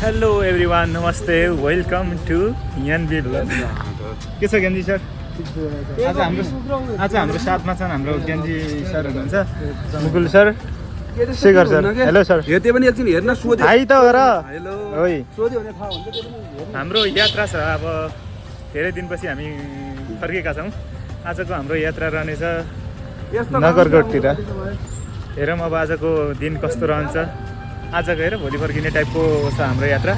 Hello everyone, नमस्ते, welcome to NB blog. के छ ज्ञानजी सर? आज हाम्रो साथमा छन् हाम्रो ज्ञानजी सर हुनुहुन्छ, Mukul sir, Shekhar sir. Hello sir. त्यो पनि एकछिन हेर्न सोध्यो। हाई त गर। हेलो। ओइ सोध्यो भने थाहा हुन्छ त्यो पनि। हाम्रो यात्रा छ, अब धेरै दिनपछि हामी फर्केका छौँ। आजको हाम्रो यात्रा रहनेछ नगरकोटतिर। हेरौँ अब आजको दिन कस्तो रहन्छ। आजको हेर भोलि फर्किने टाइपको छ हाम्रो यात्रा।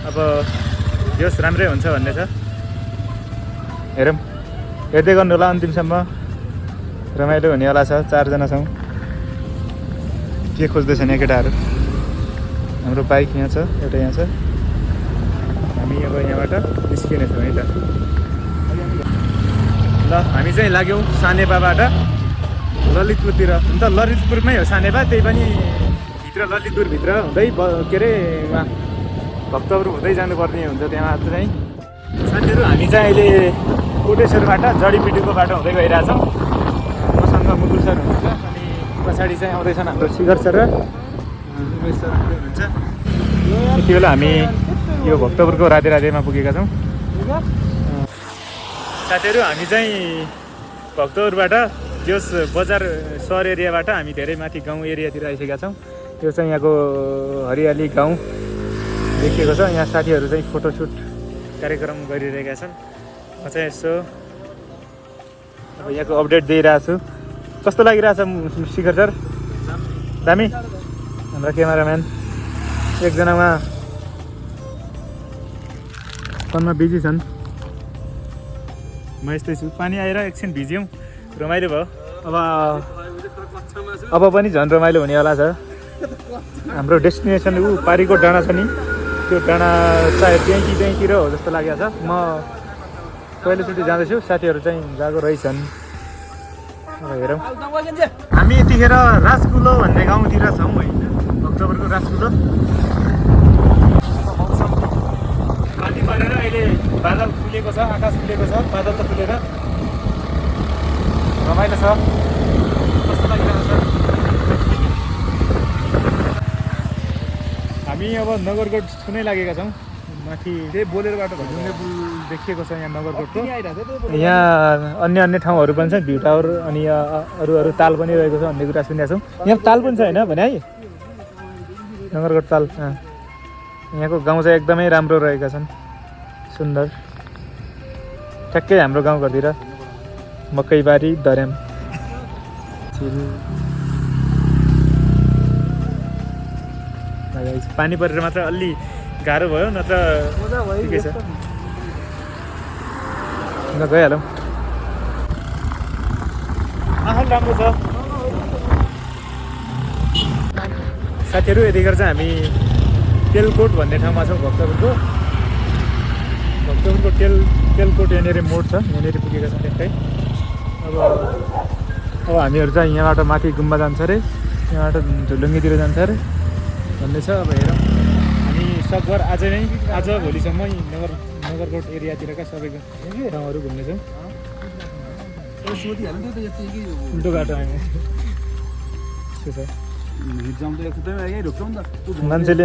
अब जोस् राम्रै हुन्छ भन्ने छ। हेरौँ, हेर्दै गर्नु होला अन्तिमसम्म। रमाइलो हुनेवाला छ। 4 जना छौँ। के खोज्दैछन् यहाँ केटाहरू? हाम्रो बाइक यहाँ छ, एउटा यहाँ छ। हामी अब यहाँबाट निस्किनेछौँ है त। ल हामी चाहिँ लाग्यौँ सानेपाबाट ललितपुरतिर। अन्त ललितपुरमै हो सानेपा, त्यही पनि भित्र ललितपुरभित्र हुँदै के अरे भक्तपुर हुँदै जानुपर्ने हुन्छ। त्यहाँ चाहिँ साथीहरू हामी चाहिँ अहिले कोटेश्वरबाट जडीबुटीको बाटो हुँदै गइरहेछौँ। मसँग मुकुल सर हुनुहुन्छ, अनि पछाडि चाहिँ आउँदैछन् हाम्रो शिखर सर र उमेश सर हुनुहुन्छ। यति बेला हामी यो भक्तपुरको राधे राधेमा पुगेका छौँ। साथीहरू हामी चाहिँ भक्तपुरबाट यस बजार सहर एरियाबाट हामी धेरै माथि गाउँ एरियातिर आइसकेका छौँ। यो चाहिँ यहाँको हरियाली गाउँ देखिएको छ। यहाँ साथीहरू चाहिँ फोटोसुट कार्यक्रम गरिरहेका छन्। म चाहिँ यसो अब यहाँको अपडेट दिइरहेको छु। कस्तो लागिरहेछ शिखर सर? दामी। हाम्रा क्यामेराम्यान एकजनामा फोनमा बिजी छन्। म यस्तै छु। पानी आएर एकछिन भिज्यौँ, रमाइलो भयो। अब पनि झन् रमाइलो हुनेवाला छ। हाम्रो डेस्टिनेसन पारीको डाँडा छ नि, त्यो डाँडा सायद त्यहीँतिर हो जस्तो लागेको छ। म पहिलोचोटि जाँदैछु, साथीहरू चाहिँ गएको रहेछन्। अब हेरौँ। हामी यतिखेर राजकुलो भन्ने गाउँतिर छौँ होइन, भक्तपुरको राजकुलो। मौसम पानी परेर अहिले बादल फुलेको छ, आकाश फुलेको छ। बादल त फुलेर रमाइलो छ। कस्तो लागिरहेको छ? हामी अब नगरकोट छुनै लागेका छौँ। माथि त्यही बोलेर बाटो ढुङ्गे पुल देखिएको छ यहाँ नगरकोटको। यहाँ अन्य ठाउँहरू पनि छ, भ्यू टावर, अनि अरू ताल पनि रहेको छ भन्ने कुरा सुनेको छौँ। यहाँ ताल पनि छ होइन भने है, नगरकोट ताल। यहाँको गाउँ चाहिँ एकदमै राम्रो रहेका छन्, सुन्दर। ठ्याक्कै हाम्रो गाउँघरतिर मकैबारी दर्याम। पानी परेर मात्र अलि गाह्रो भयो, नत्र ठिकै छ। गइहालौँ। माहौल राम्रो छ। साथीहरू यतिखेर चाहिँ हामी तेलकोट भन्ने ठाउँमा छौँ भक्तपुरको तेलकोट। यहाँनिर मोड छ, यहाँनिर पुगेका छौँ ठ्याक्कै। अब हामीहरू चाहिँ यहाँबाट माथि गुम्बा जान्छ अरे, यहाँबाट झुलुङ्गीतिर जान्छ अरे भन्ने छ। अब हेरौँ, हामी सकभर आज भोलिसम्म नगरकोट एरियातिरका सबैको ठाउँहरू घुम्नेछौँ। उल्टो बाटो आयो मान्छेले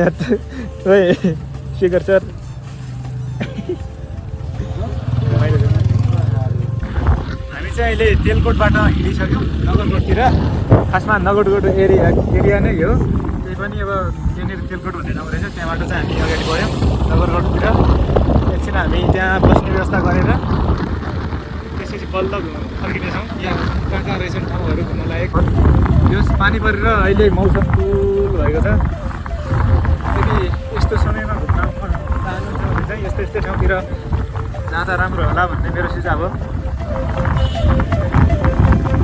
शिखर सर हामी चाहिँ अहिले तेलकोटबाट हिँडिसक्यौँ नगरकोटतिर। खासमा नगरकोट एरिया नै हो, त्यही पनि अब त्यहाँनिर तेलकोट भन्ने ठाउँ रहेछ। त्यहाँबाट चाहिँ हामी अगाडि बढ्यौँ नगरकोटतिर। एकछिन हामी त्यहाँ बस्ने व्यवस्था गरेर त्यसपछि बल्ल फर्किनेछौँ। यहाँ कहाँ रहेछन् ठाउँहरू घुम्न लायक। यो पानी परेर अहिले मौसम कुल भएको छ। यदि यस्तो समयमा घुम्न चाहनुहुन्छ भने चाहिँ यस्तै ठाउँतिर जाँदा राम्रो होला भन्ने मेरो सुझाव हो।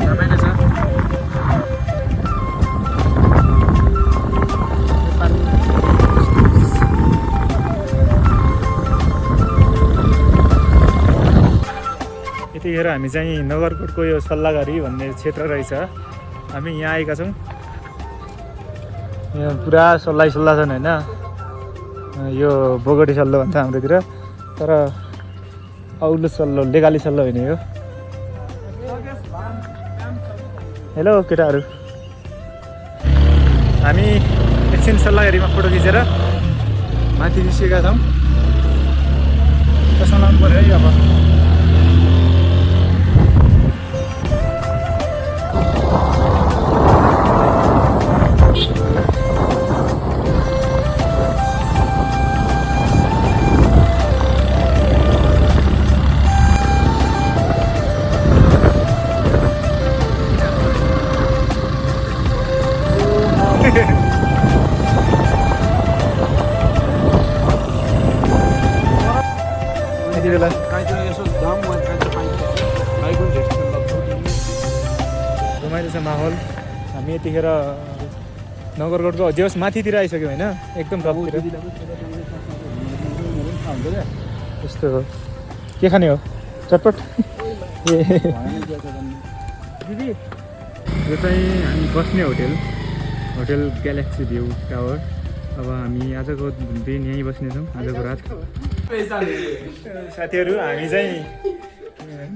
रमाइलो छ। यतिखेर हामी चाहिँ नगरकोटको यो सल्लाहघरी भन्ने क्षेत्र रहेछ, हामी यहाँ आएका छौँ। यहाँ पुरा सल्लाह छन् होइन। यो बोगटी सल्लो भन्छ हाम्रोतिर, तर औलो सल्लो, लेगाली सल्लो होइन यो। हेलो केटाहरू, हामी एकछिन सल्लाहघरीमा फोटो खिचेर माथि निस्केका छौँ चस्मा लाउनु पऱ्यो है अब यति बेला काहीँतिर यसो जाम वा काहीँतिर पाइन्छ बाइक पनि भेट्छ रमाइलो छ माहौल हामी यतिखेर नगरकोटको जे होस् माथितिर आइसक्यो होइन एकदम टपतिर यस्तो हो के खाने हो चटपट ए दिदी यो चाहिँ हामी बस्ने होटेल ग्यालेक्सी भ्यू टावर अब हामी आजको दिन यहीँ बस्नेछौँ आजको रात साथीहरू हामी चाहिँ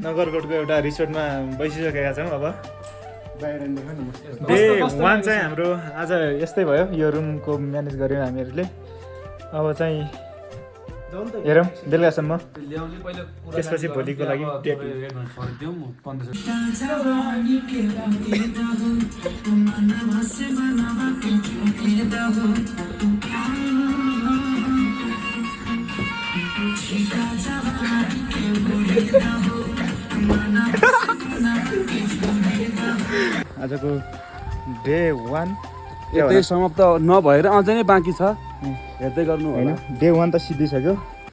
नगरकोटको एउटा रिसोर्टमा बसिसकेका छौँ अब डे 1 चाहिँ हाम्रो आज यस्तै भयो यो रुमको म्यानेज गऱ्यौँ हामीहरूले अब चाहिँ हेरौँ बेलुकासम्म त्यसपछि भोलिको लागि डेट आजको डे 1 यतै समाप्त नभएर अझै नै बाँकी छ हेर्दै गर्नु होइन होला डे 1 त सिद्धिसक्यो